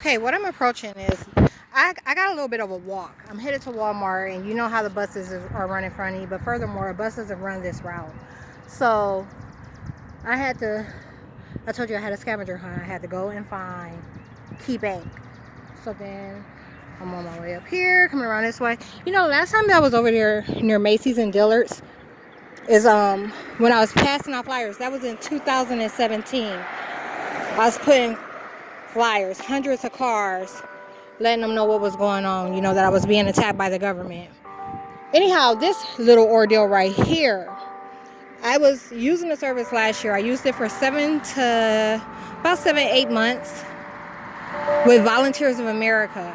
Okay, what I'm approaching is I got a little bit of a walk. I'm headed to Walmart, and you know how the are run in front of you, but furthermore, buses have run this route. So I had to, I told you I had a scavenger hunt. I had to go and find Key Bank. So then I'm on my way up here, coming around this way. You know, last time that I was over there near Macy's and Dillard's is when I was passing out flyers. That was in 2017. I was putting flyers, hundreds of cars, letting them know what was going on, you know, that I was being attacked by the government. Anyhow, this little ordeal right here, I was using the service last year. I used it for about 7, 8 months with Volunteers of America.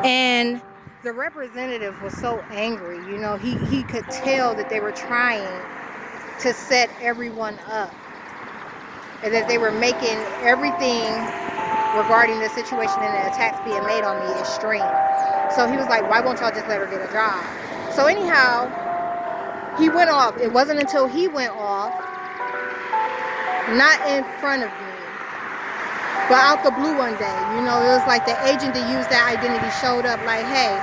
And the representative was so angry, you know, he could tell that they were trying to set everyone up and that they were making everything regarding the situation and the attacks being made on me extreme. So he was like, why won't y'all just let her get a job? So anyhow, he went off. It wasn't until he went off, not in front of me, but out the blue one day. You know, it was like the agent that used that identity showed up like, hey,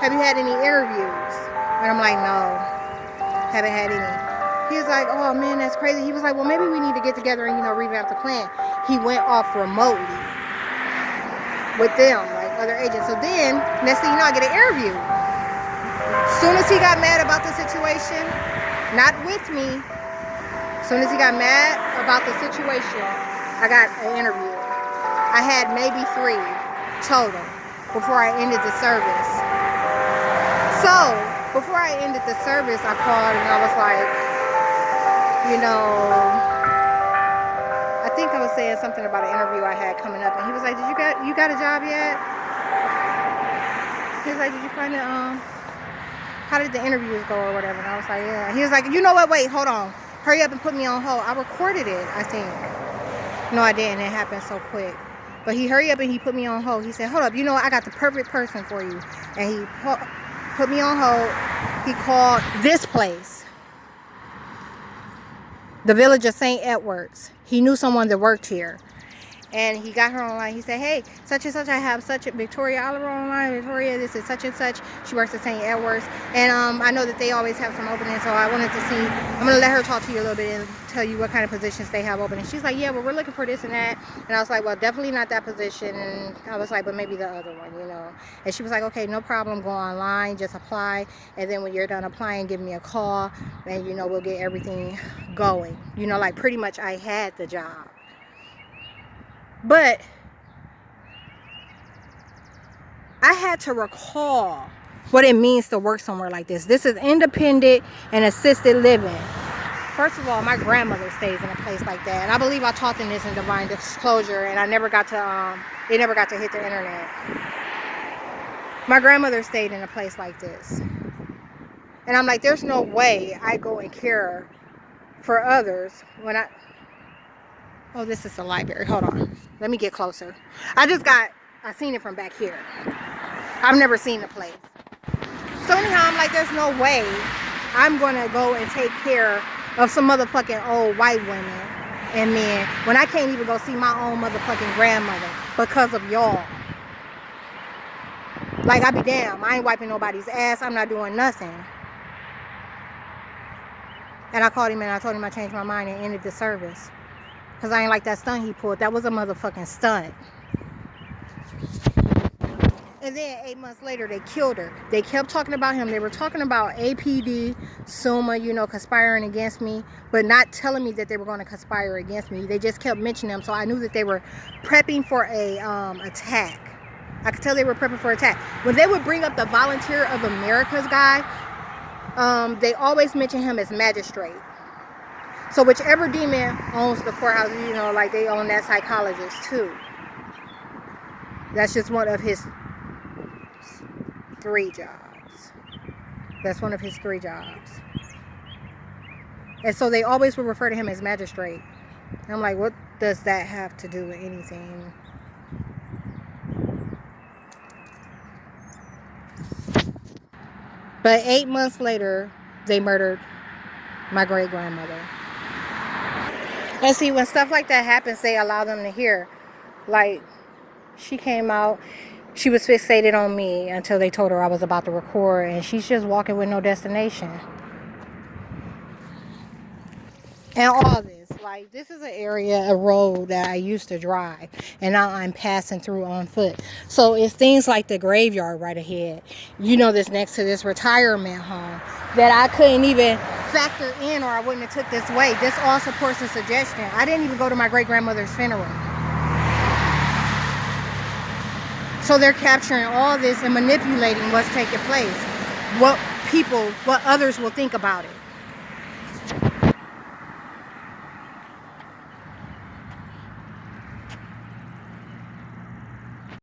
have you had any interviews? And I'm like, no, haven't had any. He was like, oh man, that's crazy. He was like, well, maybe we need to get together and, you know, revamp the plan. He went off remotely with them, like other agents. So then, next thing you know, I get an interview. Soon as he got mad about the situation, not with me, soon as he got mad about the situation, I got an interview. I had maybe 3 total before I ended the service. So, before I ended the service, I called and I was like, you know, I think I was saying something about an interview I had coming up, and he was like, you got a job yet? He was like, did you find it, how did the interviews go or whatever? And I was like, yeah. He was like, you know what, wait, hold on. Hurry up and put me on hold. I recorded it, I think. No, I didn't. It happened so quick. But he hurried up and he put me on hold. He said, hold up, you know what? I got the perfect person for you. And he put me on hold. He called this place, the village of St. Edwards. He knew someone that worked here. And he got her online. He said, hey, such and such, I have such a Victoria Oliver online. Victoria, this is such and such. She works at St. Edwards. And I know that they always have some openings, so I wanted to see. I'm going to let her talk to you a little bit and tell you what kind of positions they have open. And she's like, yeah, well, we're looking for this and that. And I was like, well, definitely not that position. And I was like, but maybe the other one, you know. And she was like, okay, no problem. Go online, just apply. And then when you're done applying, give me a call. And, you know, we'll get everything going. You know, like pretty much I had the job. But I had to recall what it means to work somewhere like this. This is independent and assisted living. First of all, my grandmother stays in a place like that. And I believe I taught them this in Divine Disclosure, and I never got to, it never got to hit the internet. My grandmother stayed in a place like this. And I'm like, there's no way I go and care for others when oh, this is the library. Hold on. Let me get closer. I seen it from back here. I've never seen the place. So anyhow, I'm like, there's no way I'm going to go and take care of some motherfucking old white women and men when I can't even go see my own motherfucking grandmother because of y'all. Like, I be damn. I ain't wiping nobody's ass. I'm not doing nothing. And I called him and I told him I changed my mind and ended the service. Because I ain't like that stunt he pulled. That was a motherfucking stunt. And then 8 months later, they killed her. They kept talking about him. They were talking about APD, Summa, you know, conspiring against me, but not telling me that they were going to conspire against me. They just kept mentioning them, so I knew that they were prepping for a attack. I could tell they were prepping for attack. When they would bring up the Volunteer of America's guy, they always mention him as magistrate. So whichever demon owns the courthouse, you know, like they own that psychologist too. That's just one of his 3 jobs. That's one of his 3 jobs. And so they always would refer to him as magistrate. And I'm like, what does that have to do with anything? But 8 months later, they murdered my great grandmother. And see, when stuff like that happens, they allow them to hear. Like, She came out. She was fixated on me until they told her I was about to record, and she's just walking with no destination. And all this, like, this is an area, a road that I used to drive, and now I'm passing through on foot. So it's things like the graveyard right ahead, that's next to this retirement home, that I couldn't even factor in, or I wouldn't have took this way. This all supports the suggestion. I didn't even go to my great-grandmother's funeral. So they're capturing all this and manipulating what's taking place, what others will think about it.